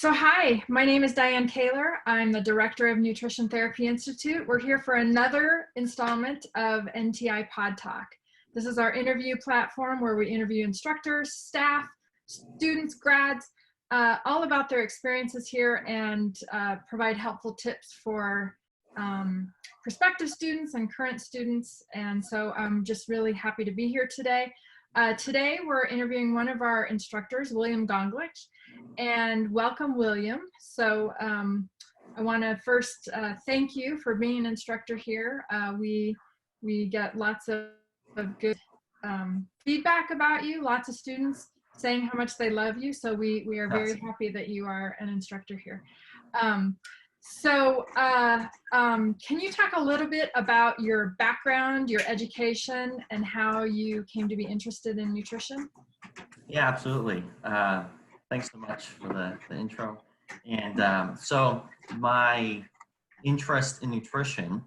So hi, my name is Diane Kaler. I'm the Director of Nutrition Therapy Institute. We're here for another installment of NTI PodTalk. This is our interview platform where we interview instructors, staff, students, grads, all about their experiences here and provide helpful tips for prospective students and current students. And so I'm just really happy to be here today. Today we're interviewing one of our instructors, William Gonglach. And welcome, William. So I want to first thank you for being an instructor here. We get lots of good feedback about you, lots of students saying how much they love you. So we are very happy that you are an instructor here. Can you talk a little bit about your background, your education, and how you came to be interested in nutrition? Yeah, absolutely. Thanks so much for the intro. And so my interest in nutrition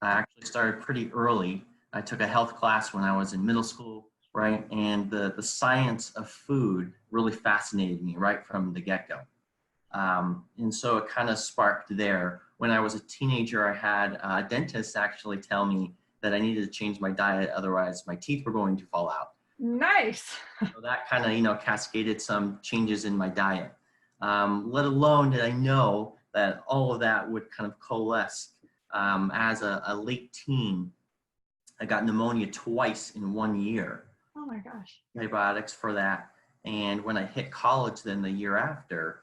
actually started pretty early. I took a health class when I was in middle school, right? And the science of food really fascinated me right from the get-go. And so it kind of sparked there. When I was a teenager, I had a dentist actually tell me that I needed to change my diet, otherwise my teeth were going to fall out. Nice. So that kind of, cascaded some changes in my diet. Let alone did I know that all of that would kind of coalesce. As a late teen, I got pneumonia twice in 1 year. Oh my gosh. Antibiotics for that. And when I hit college then the year after,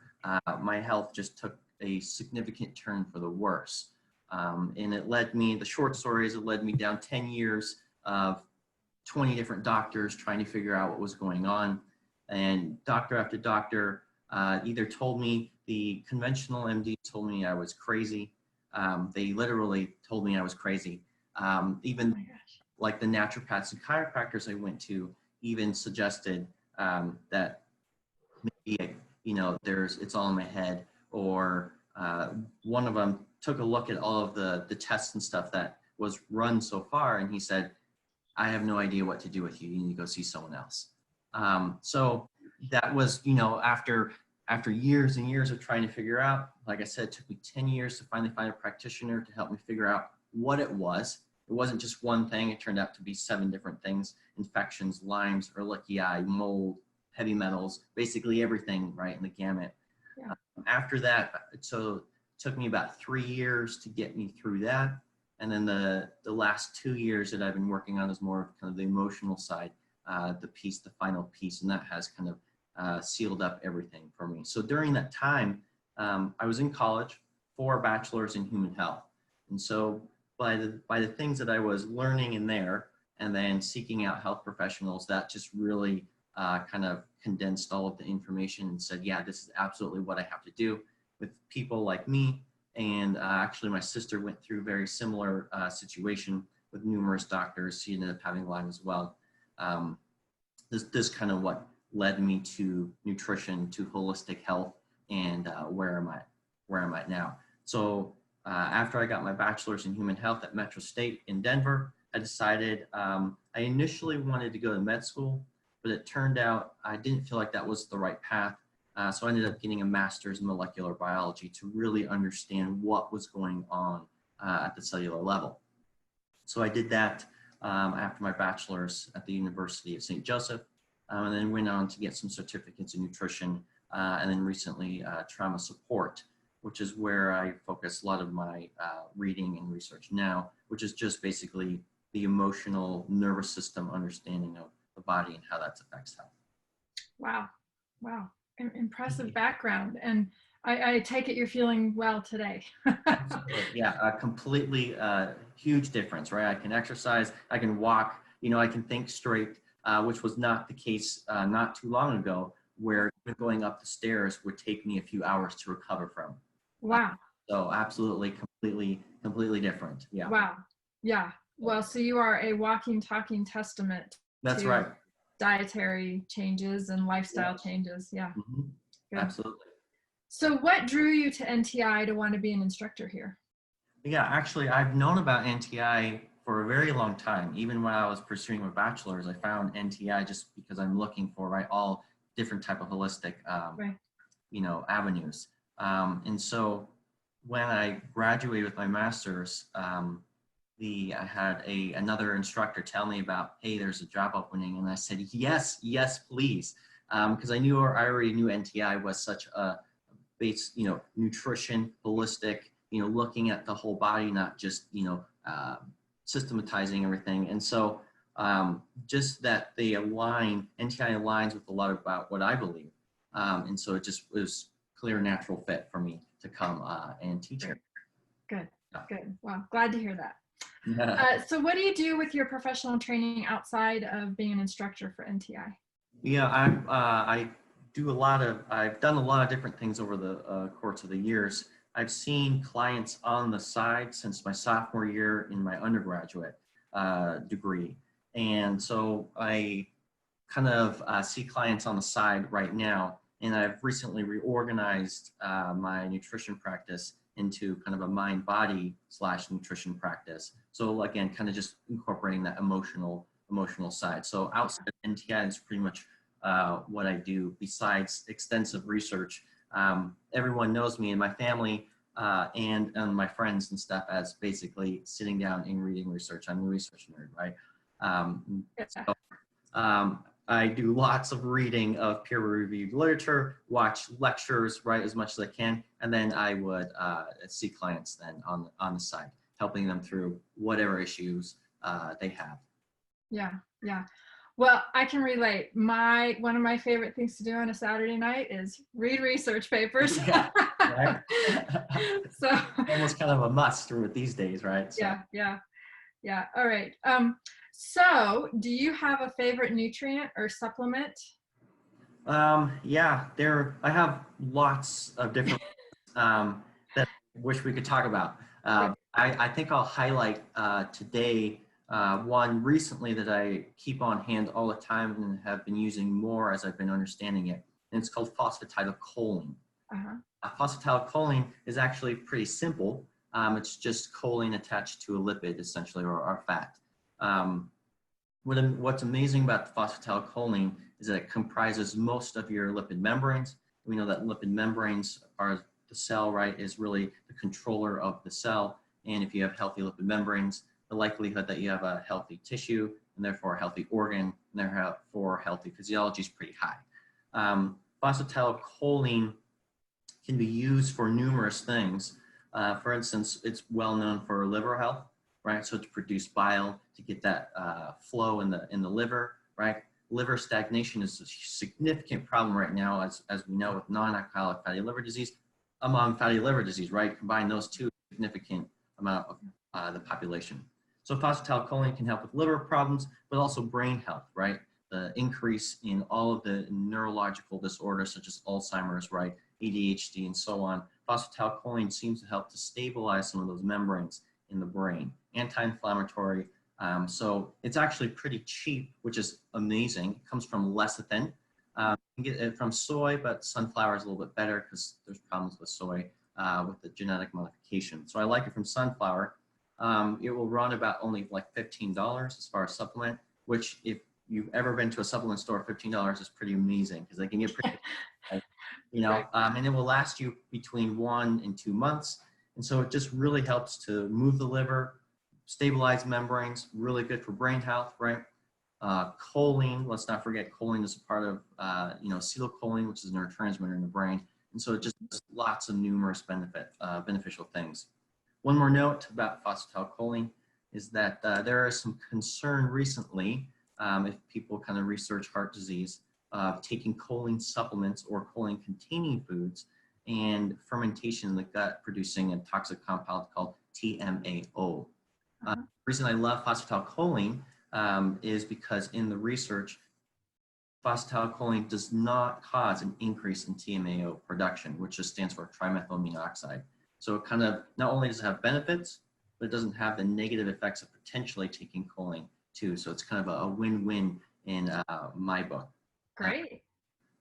my health just took a significant turn for the worse. And it led me, the short story is it led me down 10 years of 20 different doctors trying to figure out what was going on. And doctor after doctor either told me, the conventional MD told me I was crazy. They literally told me I was crazy. Even like the naturopaths and chiropractors I went to even suggested that maybe, it's all in my head. Or one of them took a look at all of the tests and stuff that was run so far, and he said, I have no idea what to do with you. You need to go see someone else. So that was, after years and years of trying to figure out, like I said, it took me 10 years to finally find a practitioner to help me figure out what it was. It wasn't just one thing. It turned out to be 7 different things: infections, Lyme's, Ehrlichia, mold, heavy metals, basically everything right in the gamut. Yeah. After that, so it took me about 3 years to get me through that. And then the last 2 years that I've been working on is more of kind of the emotional side, the final piece, and that has kind of sealed up everything for me. So during that time, I was in college for a bachelor's in human health. And so by the things that I was learning in there and then seeking out health professionals, that just really kind of condensed all of the information and said, yeah, this is absolutely what I have to do with people like me. And actually, my sister went through a very similar situation with numerous doctors. She ended up having Lyme as well. This kind of what led me to nutrition, to holistic health, and where I'm at now. So after I got my bachelor's in human health at Metro State in Denver, I decided I initially wanted to go to med school, but it turned out I didn't feel like that was the right path. So I ended up getting a master's in molecular biology to really understand what was going on at the cellular level. So I did that after my bachelor's at the University of St. Joseph, and then went on to get some certificates in nutrition, and then recently trauma support, which is where I focus a lot of my reading and research now, which is just basically the emotional nervous system understanding of the body and how that affects health. Wow. Wow. Impressive background. And I take it you're feeling well today. Yeah, a completely huge difference, right? I can exercise, I can walk, I can think straight, which was not the case not too long ago, where going up the stairs would take me a few hours to recover from. Wow. So absolutely, completely different. Yeah. Wow. Yeah. Well, so you are a walking, talking testament. That's to right. Dietary changes and lifestyle changes. Yeah. Mm-hmm. Absolutely. So what drew you to NTI to want to be an instructor here? Yeah, actually, I've known about NTI for a very long time. Even when I was pursuing my bachelor's, I found NTI just because I'm looking for all different type of holistic, avenues. And so when I graduated with my master's, I had another instructor tell me about, hey, there's a job opening. And I said, yes, yes, please. Because I already knew NTI was such a base, nutrition, holistic, looking at the whole body, not just, systematizing everything. And so just that NTI aligns with a lot about what I believe. And so it was clear, natural fit for me to come and teach here. Good, good. Well, glad to hear that. Yeah. So what do you do with your professional training outside of being an instructor for NTI? Yeah, I've done a lot of different things over the course of the years. I've seen clients on the side since my sophomore year in my undergraduate degree. And so I kind of see clients on the side right now. And I've recently reorganized my nutrition practice into kind of a mind-body / nutrition practice. So again, kind of just incorporating that emotional side. So outside of NTI is pretty much what I do besides extensive research. Everyone knows me in my family and my friends and stuff as basically sitting down and reading research. I'm a research nerd, right? I do lots of reading of peer-reviewed literature, watch lectures, right, as much as I can, and then I would see clients then on the side, helping them through whatever issues they have. Yeah, yeah. Well, I can relate. One of my favorite things to do on a Saturday night is read research papers. Yeah, right? So almost kind of a must through it these days, right? So. Yeah. All right. So do you have a favorite nutrient or supplement? Yeah, I have lots of different that I wish we could talk about. I think I'll highlight today one recently that I keep on hand all the time and have been using more as I've been understanding it. And it's called phosphatidylcholine. Phosphatidylcholine is actually pretty simple. It's just choline attached to a lipid, essentially, or fat. What's amazing about phosphatidylcholine is that it comprises most of your lipid membranes. We know that lipid membranes are the cell, right, is really the controller of the cell. And if you have healthy lipid membranes, the likelihood that you have a healthy tissue and therefore a healthy organ and therefore healthy physiology is pretty high. Phosphatidylcholine can be used for numerous things. For instance, it's well known for liver health, right? So to produce bile, to get that flow in the liver, right? Liver stagnation is a significant problem right now, as we know, with non-alcoholic fatty liver disease, among fatty liver disease, right? Combine those two, significant amount of the population. So phosphatidylcholine can help with liver problems, but also brain health, right? The increase in all of the neurological disorders such as Alzheimer's, right? ADHD and so on. Phosphatidylcholine seems to help to stabilize some of those membranes in the brain. Anti-inflammatory. So it's actually pretty cheap, which is amazing. It comes from lecithin. You can get it from soy, but sunflower is a little bit better because there's problems with soy with the genetic modification. So I like it from sunflower. It will run about only like $15 as far as supplement, which if you've ever been to a supplement store, $15 is pretty amazing because they can get pretty, and it will last you between 1 and 2 months. And so it just really helps to move the liver, stabilize membranes, really good for brain health, right? Choline, let's not forget choline is a part of, acetylcholine, which is a neurotransmitter in the brain. And so it just has lots of numerous beneficial things. One more note about phosphatidylcholine is that there is some concern recently, if people kind of research heart disease, taking choline supplements or choline containing foods and fermentation in the gut producing a toxic compound called TMAO. The reason I love phosphatidylcholine is because in the research, phosphatidylcholine does not cause an increase in TMAO production, which just stands for trimethylamine oxide. So it kind of, not only does it have benefits, but it doesn't have the negative effects of potentially taking choline too. So it's kind of a win-win in my book. Great.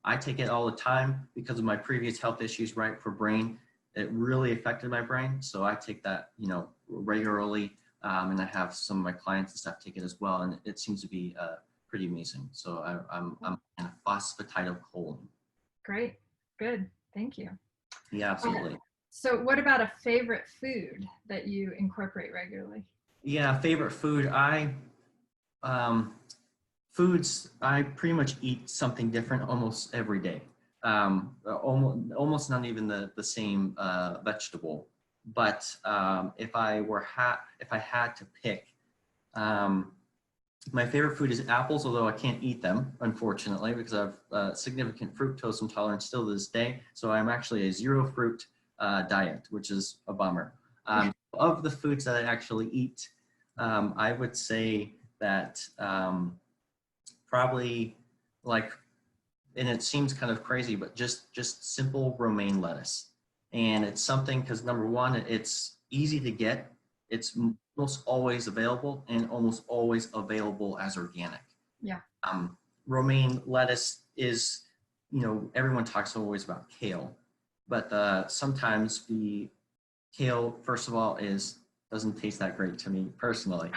I take it all the time because of my previous health issues, right, for brain. It really affected my brain. So I take that, regularly. And I have some of my clients and stuff take it as well. And it seems to be pretty amazing. So I'm phosphatidylcholine. Great. Good. Thank you. Yeah, absolutely. So what about a favorite food that you incorporate regularly? Yeah, favorite food. Um, Foods, I pretty much eat something different almost every day. Almost not even the same vegetable. But if I had to pick, um, my favorite food is apples, although I can't eat them, unfortunately, because I have significant fructose intolerance still to this day. So I'm actually a zero fruit diet, which is a bummer. Of the foods that I actually eat, I would say that probably like, and it seems kind of crazy, but just simple romaine lettuce. And it's something because number one, it's easy to get. It's almost always available and almost always available as organic. Yeah. Romaine lettuce is, everyone talks always about kale, but sometimes the kale, first of all, doesn't taste that great to me personally.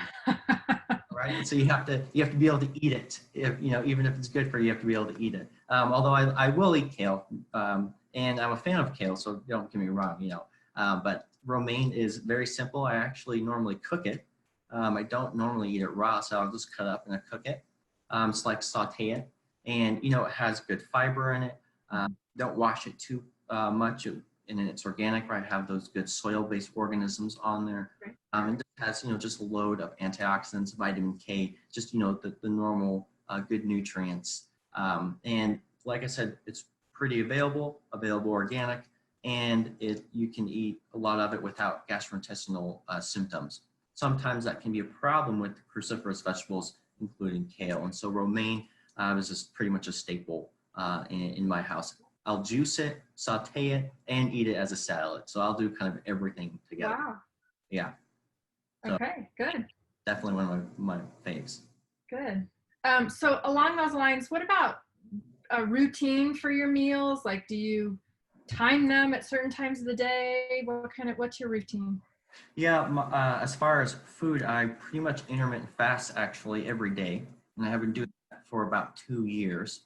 Right, and so you have to be able to eat it. If even if it's good for you, you have to be able to eat it. Although I will eat kale, and I'm a fan of kale, so don't get me wrong. But romaine is very simple. I actually normally cook it. I don't normally eat it raw, so I'll just cut it up and I cook it. It's like saute it, and it has good fiber in it. Don't wash it too much, and it's organic, right? Have those good soil-based organisms on there. Right. And it has, just a load of antioxidants, vitamin K, just, the normal good nutrients. And like I said, it's pretty available organic, and you can eat a lot of it without gastrointestinal symptoms. Sometimes that can be a problem with cruciferous vegetables, including kale. And so romaine is just pretty much a staple in my house. I'll juice it, saute it, and eat it as a salad. So I'll do kind of everything together. Wow. Yeah. So okay, good. Definitely one of my faves. Good. So along those lines, what about a routine for your meals? Like, do you time them at certain times of the day? What's your routine? Yeah, as far as food, I pretty much intermittent fast actually every day, and I have been doing that for about 2 years.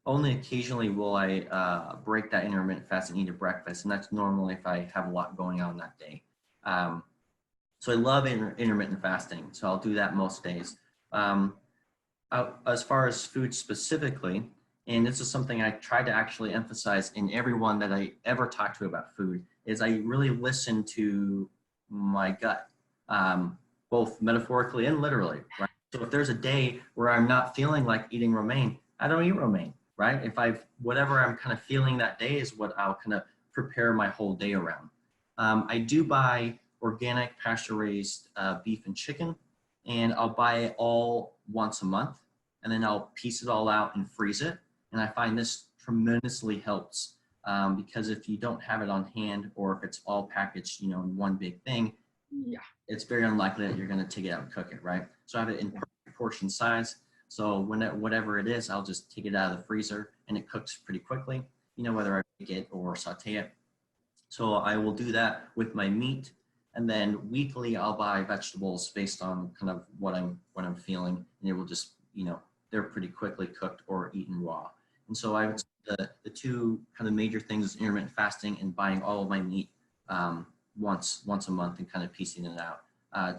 Only occasionally will I break that intermittent fast and eat a breakfast, and that's normally if I have a lot going on that day. So I love intermittent fasting, so I'll do that most days. As far as food specifically, and this is something I try to actually emphasize in everyone that I ever talk to about food, is I really listen to my gut, both metaphorically and literally, right? So if there's a day where I'm not feeling like eating romaine, I don't eat romaine, right? Whatever I'm kind of feeling that day is what I'll kind of prepare my whole day around. I do buy organic pasture-raised beef and chicken, and I'll buy it all once a month, and then I'll piece it all out and freeze it. And I find this tremendously helps because if you don't have it on hand, or if it's all packaged, in one big thing, it's very unlikely that you're going to take it out and cook it, right? So I have it in portion size. So whatever it is, I'll just take it out of the freezer, and it cooks pretty quickly, whether I bake it or saute it. So I will do that with my meat. And then weekly, I'll buy vegetables based on kind of what I'm feeling, and it will just, they're pretty quickly cooked or eaten raw. And so I would say the two kind of major things is intermittent fasting and buying all of my meat once a month and kind of piecing it out.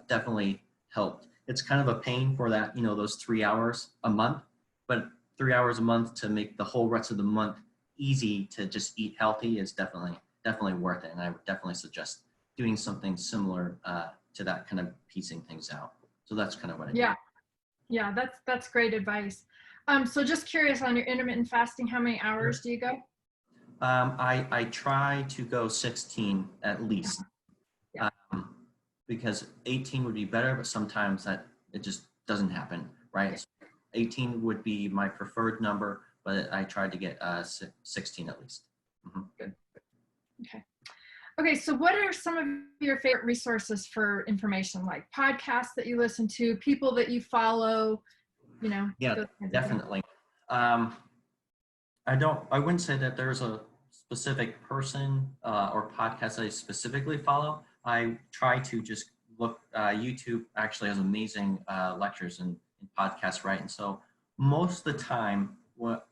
Definitely helped. It's kind of a pain for that, those 3 hours a month, but 3 hours a month to make the whole rest of the month easy to just eat healthy is definitely worth it. And I would definitely suggest doing something similar to that, kind of piecing things out. So that's kind of what I do. Yeah, that's great advice. So just curious, on your intermittent fasting, how many hours do you go? I try to go 16 at least, because 18 would be better, but sometimes it just doesn't happen, right? So 18 would be my preferred number, but I tried to get 16 at least. Mm-hmm. Good. Okay, so what are some of your favorite resources for information, like podcasts that you listen to, people that you follow, Yeah, definitely. I wouldn't say that there's a specific person or podcast that I specifically follow. I try to just look, YouTube actually has amazing lectures and podcasts, right? And so most of the time,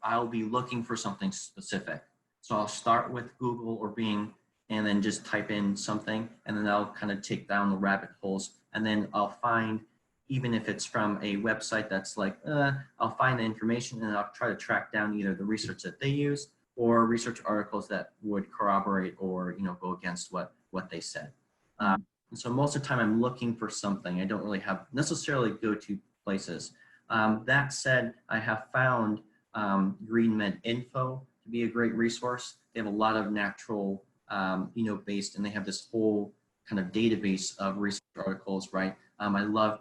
I'll be looking for something specific. So I'll start with Google or Bing and then just type in something, and then I'll kind of take down the rabbit holes, and then I'll find, even if it's from a website that's like, I'll find the information and I'll try to track down either the research that they use or research articles that would corroborate or, go against what they said. And so most of the time I'm looking for something. I don't really have necessarily go-to places. That said, I have found GreenMed Info to be a great resource. They have a lot of natural, based, and they have this whole kind of database of research articles, right? I love,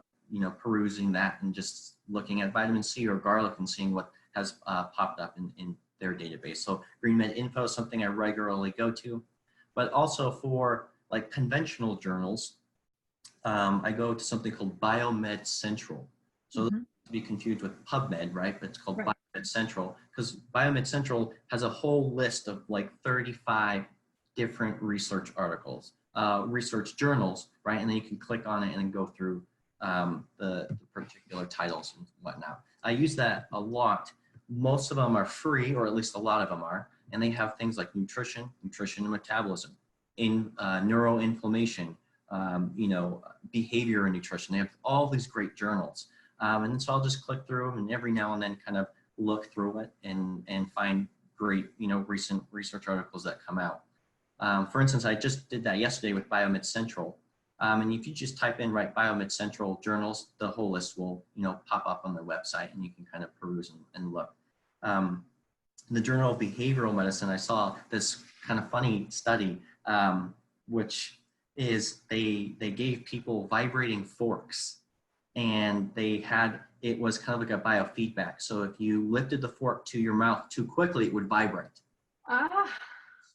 perusing that and just looking at vitamin C or garlic and seeing what has popped up in their database. So GreenMed Info is something I regularly go to, but also for like conventional journals, I go to something called Biomed Central. So to be confused with PubMed, right? But it's called Biomed Central, because Biomed Central has a whole list of like 35 different research articles, research journals, right? And then you can click on it and then go through the particular titles and whatnot. I use that a lot. Most of them are free, or at least a lot of them are, and they have things like nutrition and metabolism, neuroinflammation, behavior and nutrition. They have all these great journals. And so I'll just click through them and every now and then kind of look through it and find great, recent research articles that come out. For instance, I just did that yesterday with Biomed Central. And if you just type in Biomed Central journals, the whole list will, pop up on their website and you can kind of peruse and look. The Journal of Behavioral Medicine, I saw this kind of funny study, which is they gave people vibrating forks, and it was kind of like a biofeedback. So if you lifted the fork to your mouth too quickly, it would vibrate.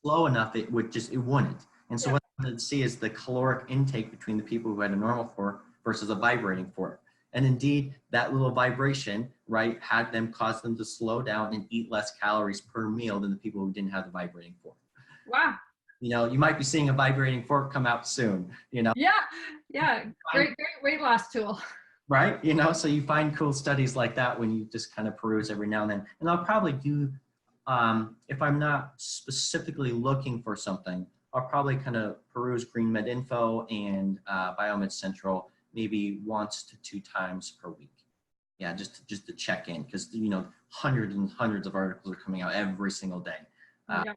Slow enough, it wouldn't. And so what I wanted to see is the caloric intake between the people who had a normal fork versus a vibrating fork. And indeed, that little vibration, right, had them cause them to slow down and eat less calories per meal than the people who didn't have the vibrating fork. Wow. You might be seeing a vibrating fork come out soon, Yeah. Great weight loss tool. Right? So you find cool studies like that when you just kind of peruse every now and then. And I'll probably do, if I'm not specifically looking for something, I'll probably kind of peruse GreenMed Info and Biomed Central maybe once to 2 times per week. Yeah, just to check in, because hundreds and hundreds of articles are coming out every single day. So,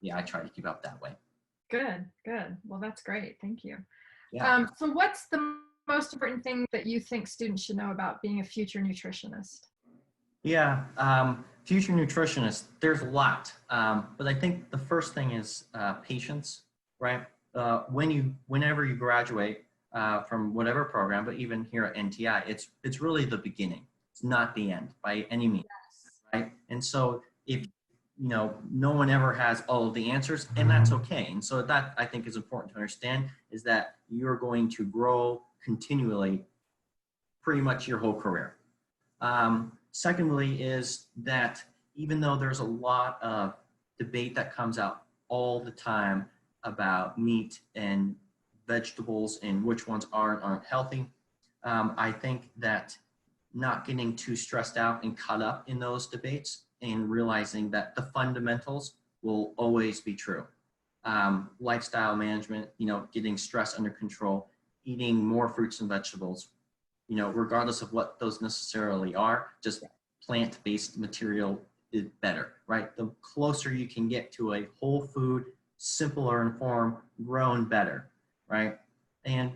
yeah, I try to keep up that way. Good. Well, that's great. Thank you. Yeah. So what's the most important thing that you think students should know about being a future nutritionist? Yeah, future nutritionist, there's a lot. But I think the first thing is patience, right? Whenever you graduate from whatever program, but even here at NTI, it's really the beginning. It's not the end by any means, right? And so if no one ever has all of the answers, and that's okay. And so that I think is important to understand, is that you're going to grow continually pretty much your whole career. Secondly is that even though there's a lot of debate that comes out all the time about meat and vegetables and which ones aren't healthy, I think that not getting too stressed out and caught up in those debates and realizing that the fundamentals will always be true. Lifestyle management, getting stress under control, eating more fruits and vegetables, regardless of what those necessarily are, just plant-based material is better, right? The closer you can get to a whole food, simpler in form, grown better, right? And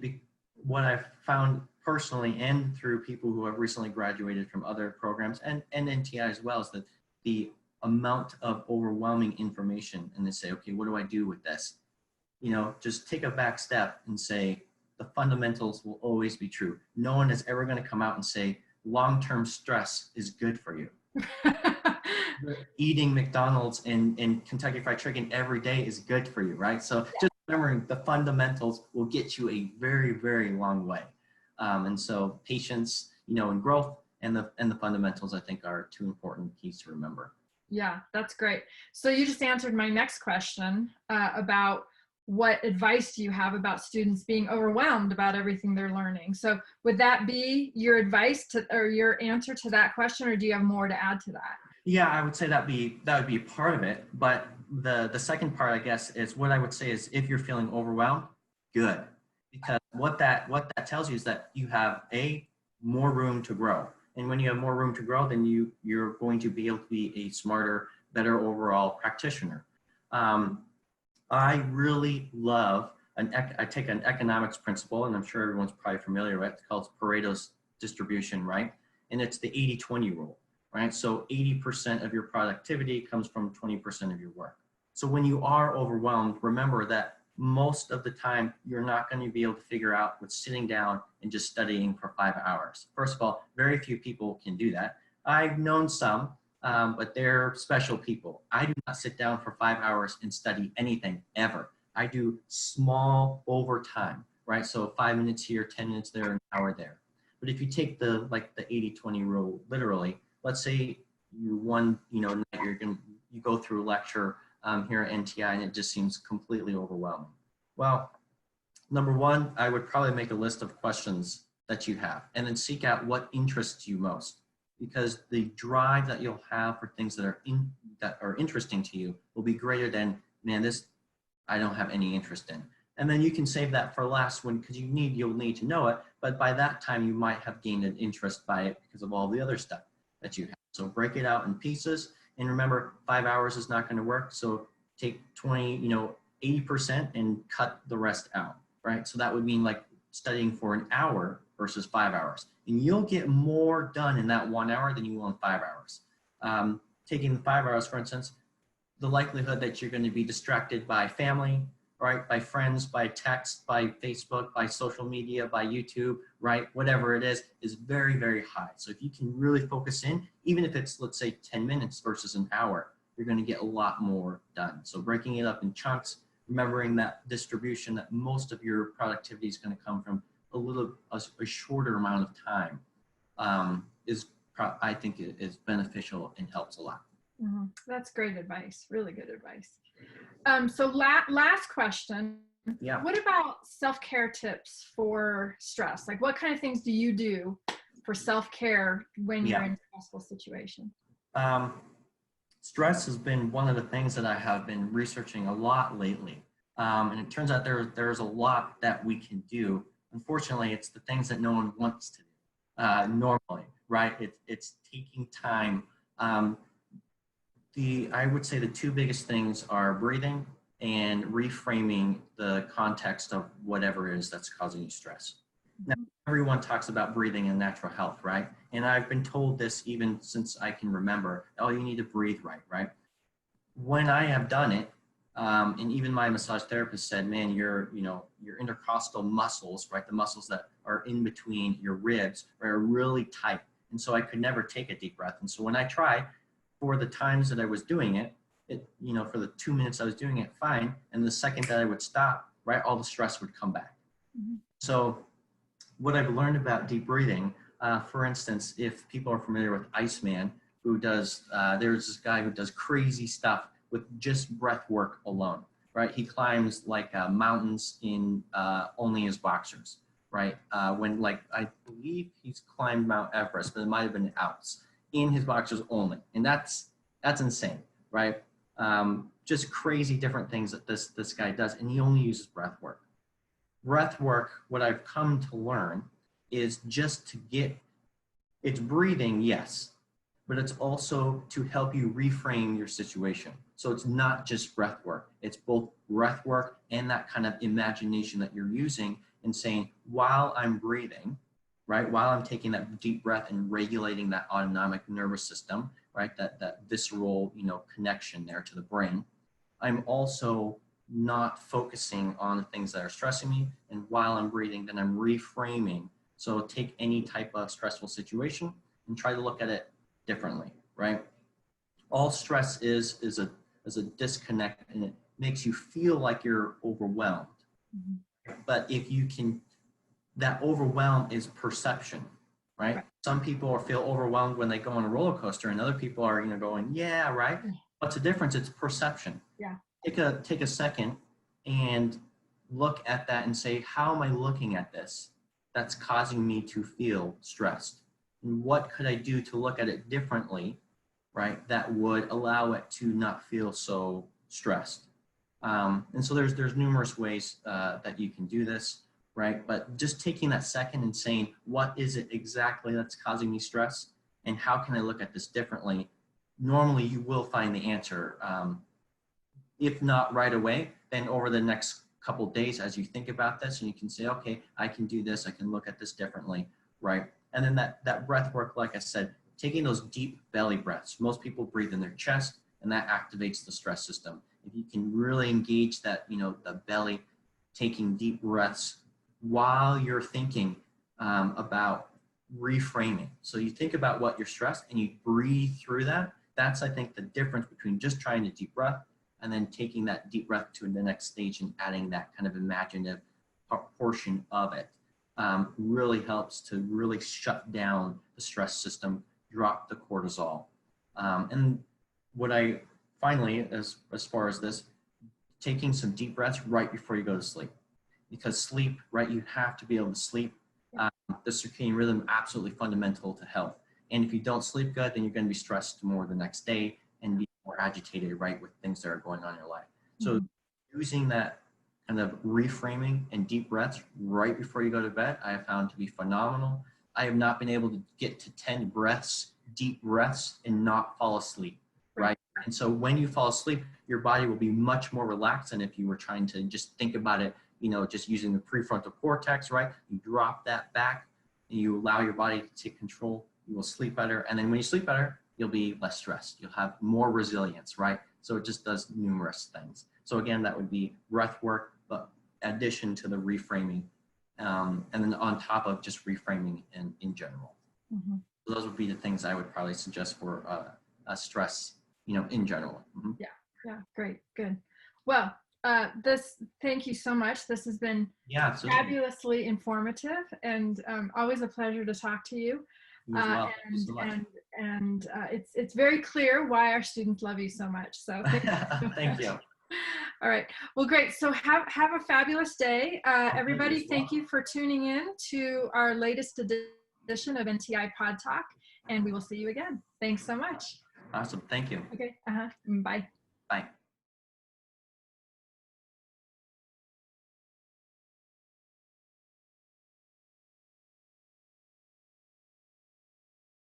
what I've found personally and through people who have recently graduated from other programs and NTI as well, is that the amount of overwhelming information, and they say, okay, what do I do with this? Just take a back step and say, the fundamentals will always be true. No one is ever going to come out and say long-term stress is good for you. Eating McDonald's and Kentucky Fried Chicken every day is good for you, right? So just remembering the fundamentals will get you a very, very long way. And so patience, and growth and the fundamentals, I think, are 2 important keys to remember. Yeah, that's great. So you just answered my next question about what advice do you have about students being overwhelmed about everything they're learning? So would that be your advice or your answer to that question, or do you have more to add to that? Yeah, I would say that would be a part of it. But the second part, I guess, is what I would say is if you're feeling overwhelmed, good. Because what that tells you is that you have more room to grow. And when you have more room to grow, then you're going to be able to be a smarter, better overall practitioner. I really love I take an economics principle, and I'm sure everyone's probably familiar with it. It's called Pareto's distribution, right? And it's the 80-20 rule, right? So 80% of your productivity comes from 20% of your work. So when you are overwhelmed, remember that most of the time you're not going to be able to figure out what's sitting down and just studying for 5 hours. First of all, very few people can do that. I've known some, but they're special people. I do not sit down for 5 hours and study anything ever. I do small overtime, right? So 5 minutes here, 10 minutes there, an hour there. But if you take the 80-20 rule literally, let's say you go through a lecture here at NTI and it just seems completely overwhelming. Well, number one, I would probably make a list of questions that you have and then seek out what interests you most, because the drive that you'll have for things that are interesting to you will be greater than, man, this I don't have any interest in. And then you can save that for last one because you'll need to know it, but by that time you might have gained an interest by it because of all the other stuff that you have. So break it out in pieces, and remember 5 hours is not going to work. So take 80% and cut the rest out, right? So that would mean like studying for an hour versus 5 hours. And you'll get more done in that 1 hour than you will in 5 hours. Taking the 5 hours, for instance, the likelihood that you're going to be distracted by family, right, by friends, by text, by Facebook, by social media, by YouTube, right, whatever it is very, very high. So if you can really focus in, even if it's, let's say, 10 minutes versus an hour, you're going to get a lot more done. So breaking it up in chunks, remembering that distribution, that most of your productivity is going to come from a shorter amount of time, I think is beneficial and helps a lot. Mm-hmm. That's great advice. Really good advice. So last question. Yeah. What about self-care tips for stress? Like what kind of things do you do for self-care when you're in a stressful situation? Stress has been one of the things that I have been researching a lot lately. And it turns out there's a lot that we can do. Unfortunately, it's the things that no one wants to do normally, right? It's taking time. I would say the two biggest things are breathing and reframing the context of whatever it is that's causing you stress. Now, everyone talks about breathing and natural health, right? And I've been told this even since I can remember. Oh, you need to breathe right? When I have done it, and even my massage therapist said, man, your intercostal muscles, right? The muscles that are in between your ribs are really tight. And so I could never take a deep breath. And so when I tried, for the times that I was doing it, for the 2 minutes I was doing it, fine. And the second that I would stop, right, all the stress would come back. Mm-hmm. So what I've learned about deep breathing, for instance, if people are familiar with Iceman, who does, there's this guy who does crazy stuff with just breath work alone, right? He climbs like mountains in only his boxers, right? I believe he's climbed Mount Everest, but it might've been the Alps, in his boxers only. And that's insane, right? Just crazy different things that this guy does. And he only uses breath work. Breath work, what I've come to learn is just it's breathing, yes, but it's also to help you reframe your situation. So it's not just breath work. It's both breath work and that kind of imagination that you're using and saying, while I'm breathing, right, while I'm taking that deep breath and regulating that autonomic nervous system, right, that visceral, connection there to the brain, I'm also not focusing on the things that are stressing me. And while I'm breathing, then I'm reframing. So take any type of stressful situation and try to look at it differently, right? All stress is a disconnect, and it makes you feel like you're overwhelmed. Mm-hmm. But if you can, that overwhelm is perception, right? Some people feel overwhelmed when they go on a roller coaster, and other people are, going, yeah, right. What's the difference? It's perception. Yeah. Take a second and look at that and say, how am I looking at this that's causing me to feel stressed? And what could I do to look at it differently, right? That would allow it to not feel so stressed. And so there's numerous ways that you can do this, right? But just taking that second and saying, what is it exactly that's causing me stress? And how can I look at this differently? Normally you will find the answer. If not right away, then over the next couple of days as you think about this, and you can say, okay, I can do this, I can look at this differently, right? And then that breath work, like I said, taking those deep belly breaths. Most people breathe in their chest, and that activates the stress system. If you can really engage that, the belly, taking deep breaths while you're thinking about reframing. So you think about what you're stressed and you breathe through that. That's, I think, the difference between just trying to deep breath and then taking that deep breath to the next stage and adding that kind of imaginative portion of it. Really helps to really shut down the stress system, drop the cortisol. And what I finally, as far as this, taking some deep breaths right before you go to sleep. Because sleep, right, you have to be able to sleep. The circadian rhythm, absolutely fundamental to health. And if you don't sleep good, then you're going to be stressed more the next day and be more agitated, right, with things that are going on in your life. So using that kind of reframing and deep breaths right before you go to bed, I have found to be phenomenal. I have not been able to get to 10 breaths, deep breaths, and not fall asleep, right? And so when you fall asleep, your body will be much more relaxed than if you were trying to just think about it, just using the prefrontal cortex, right? You drop that back and you allow your body to take control. You will sleep better. And then when you sleep better, you'll be less stressed. You'll have more resilience, right? So it just does numerous things. So again, that would be breath work, but addition to the reframing. And then on top of just reframing in general. So those would be the things I would probably suggest for stress, in general. Yeah, great, good. Well, thank you so much. This has been fabulously informative and always a pleasure to talk to you. It's very clear why our students love you so much. So thank you. All right. Well, great. So have a fabulous day. Everybody, thank you for tuning in to our latest edition of NTI PodTalk, and we will see you again. Thanks so much. Awesome. Thank you. Okay. Bye. Bye.